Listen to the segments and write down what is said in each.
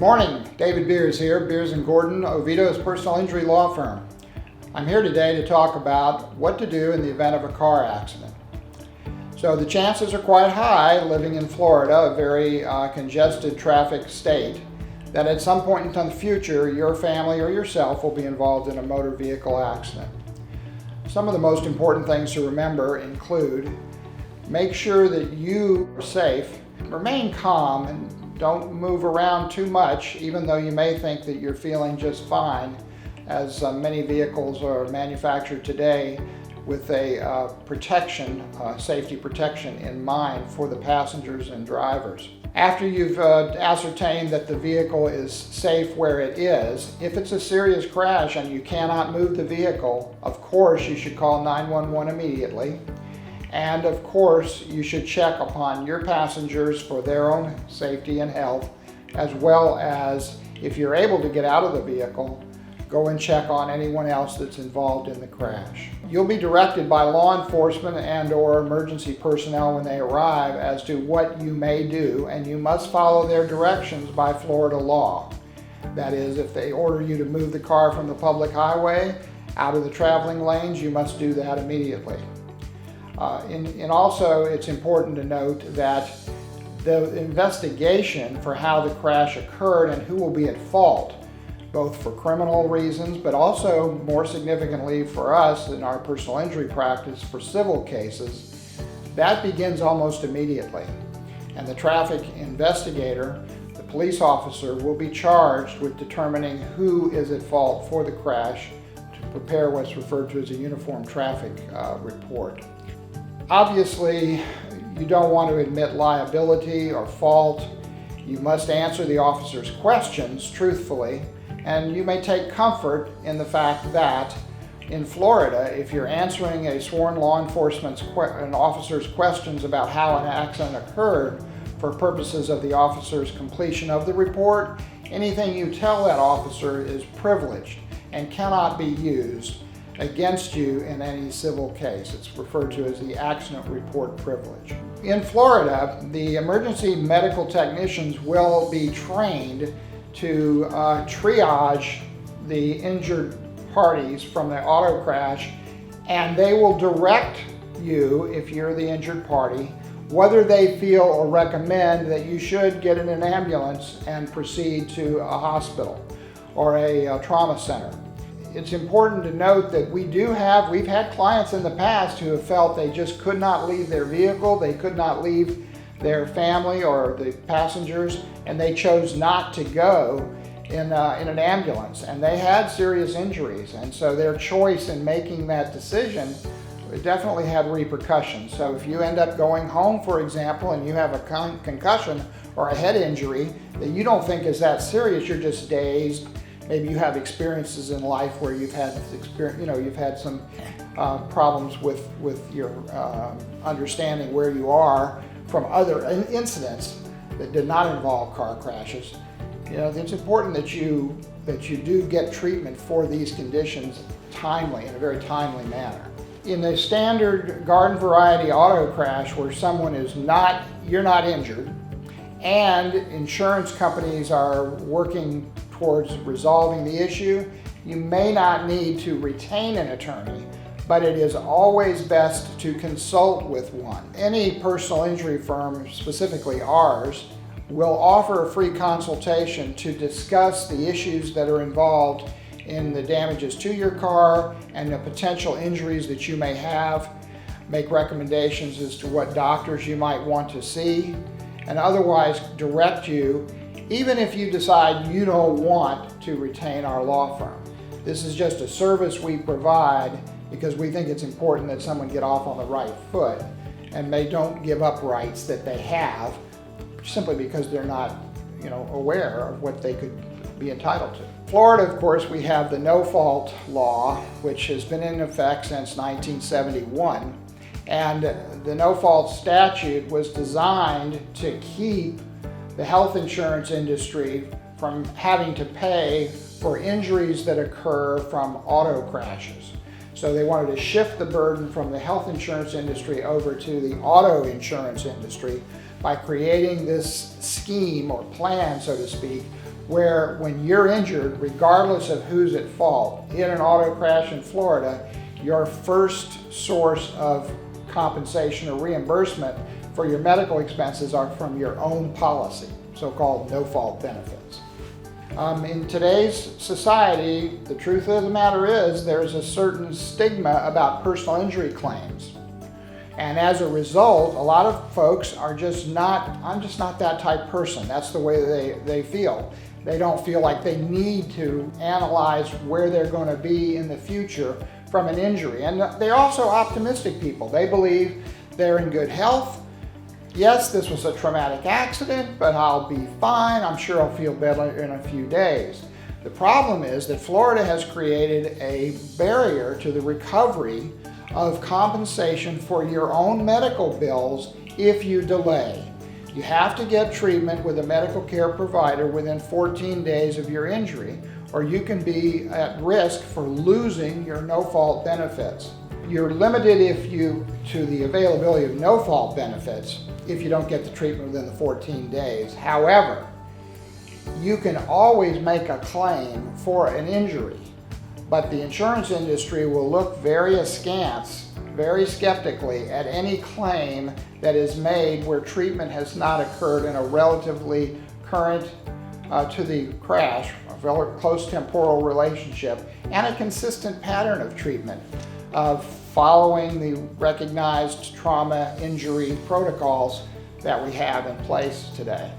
morning, David Beers here, Beers & Gordon, Oviedo's personal injury law firm. I'm here today to talk about what to do in the event of a car accident. So the chances are quite high, living in Florida, a very congested traffic state, that at some point in the future, your family or yourself will be involved in a motor vehicle accident. Some of the most important things to remember include: make sure that you are safe, remain calm, and don't move around too much, even though you may think that you're feeling just fine, as many vehicles are manufactured today with a safety protection in mind for the passengers and drivers. After you've ascertained that the vehicle is safe where it is, if it's a serious crash and you cannot move the vehicle, of course you should call 911 immediately. And of course, you should check upon your passengers for their own safety and health, as well as, if you're able to get out of the vehicle, go and check on anyone else that's involved in the crash. You'll be directed by law enforcement and/or emergency personnel when they arrive as to what you may do, and you must follow their directions by Florida law. That is, if they order you to move the car from the public highway out of the traveling lanes, you must do that immediately. And also, it's important to note that the investigation for how the crash occurred and who will be at fault, both for criminal reasons, but also more significantly for us in our personal injury practice for civil cases, that begins almost immediately. And the traffic investigator, the police officer, will be charged with determining who is at fault for the crash to prepare what's referred to as a uniform traffic report. Obviously, you don't want to admit liability or fault. You must answer the officer's questions truthfully, and you may take comfort in the fact that in Florida, if you're answering a sworn law enforcement officer's questions about how an accident occurred for purposes of the officer's completion of the report, anything you tell that officer is privileged and cannot be used against you in any civil case. It's referred to as the accident report privilege. In Florida, the emergency medical technicians will be trained to triage the injured parties from the auto crash, and they will direct you, if you're the injured party, whether they feel or recommend that you should get in an ambulance and proceed to a hospital or a trauma center. It's important to note that we've had clients in the past who have felt they just could not leave their vehicle, they could not leave their family or the passengers, and they chose not to go in an ambulance, and they had serious injuries, and so their choice in making that decision definitely had repercussions. So if you end up going home, for example, and you have a concussion or a head injury that you don't think is that serious, you're just dazed. Maybe you have experiences in life where you've had some problems with your understanding where you are from other incidents that did not involve car crashes. It's important that you do get treatment for these conditions timely, in a very timely manner. In the standard garden variety auto crash where you're not injured, and insurance companies are working towards resolving the issue, you may not need to retain an attorney, but it is always best to consult with one. Any personal injury firm, specifically ours, will offer a free consultation to discuss the issues that are involved in the damages to your car and the potential injuries that you may have, make recommendations as to what doctors you might want to see, and otherwise direct you, even if you decide you don't want to retain our law firm. This is just a service we provide because we think it's important that someone get off on the right foot and they don't give up rights that they have simply because they're not, aware of what they could be entitled to. Florida, of course, we have the no-fault law, which has been in effect since 1971. And the no-fault statute was designed to keep the health insurance industry from having to pay for injuries that occur from auto crashes. So they wanted to shift the burden from the health insurance industry over to the auto insurance industry by creating this scheme or plan, so to speak, where when you're injured, regardless of who's at fault, in an auto crash in Florida, your first source of compensation or reimbursement for your medical expenses are from your own policy, so-called no-fault benefits. In today's society, the truth of the matter is there's a certain stigma about personal injury claims. And as a result, a lot of folks are just not, I'm just not that type person. That's the way they feel. They don't feel like they need to analyze where they're going to be in the future from an injury. And they're also optimistic people. They believe they're in good health. Yes, this was a traumatic accident, but I'll be fine. I'm sure I'll feel better in a few days. The problem is that Florida has created a barrier to the recovery of compensation for your own medical bills if you delay. You have to get treatment with a medical care provider within 14 days of your injury, or you can be at risk for losing your no-fault benefits. You're limited to the availability of no-fault benefits if you don't get the treatment within the 14 days. However, you can always make a claim for an injury, but the insurance industry will look very askance, very skeptically at any claim that is made where treatment has not occurred in a relatively current to the crash, a very close temporal relationship, and a consistent pattern of treatment following the recognized trauma injury protocols that we have in place today.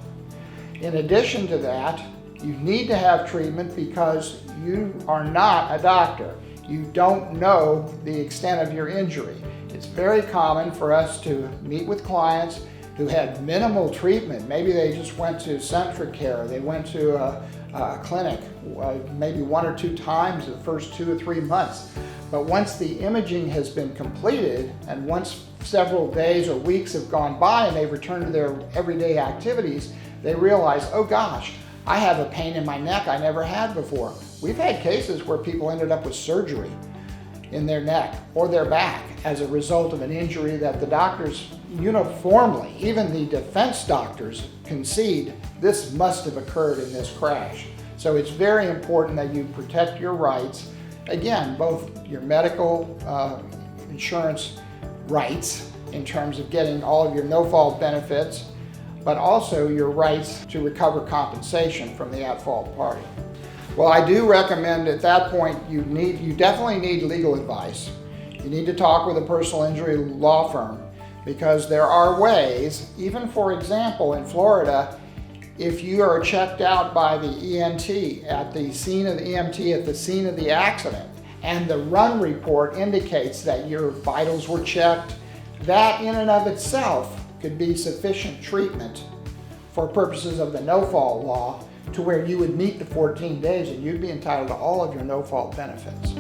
In addition to that, you need to have treatment because you are not a doctor. You don't know the extent of your injury. It's very common for us to meet with clients who had minimal treatment. Maybe they just went to Centric Care, they went to a clinic maybe 1 or 2 times the first 2 or 3 months. But once the imaging has been completed and once several days or weeks have gone by and they've returned to their everyday activities, they realize, oh gosh, I have a pain in my neck I never had before. We've had cases where people ended up with surgery in their neck or their back as a result of an injury that the doctors uniformly, even the defense doctors, concede this must have occurred in this crash. So it's very important that you protect your rights. Again, both your medical insurance rights in terms of getting all of your no-fault benefits, but also your rights to recover compensation from the at-fault party. Well, I do recommend at that point you definitely need legal advice. You need to talk with a personal injury law firm because there are ways, even for example in Florida, if you are checked out by the EMT at the scene of the accident and the run report indicates that your vitals were checked, that in and of itself could be sufficient treatment for purposes of the no-fault law to where you would meet the 14 days and you'd be entitled to all of your no-fault benefits.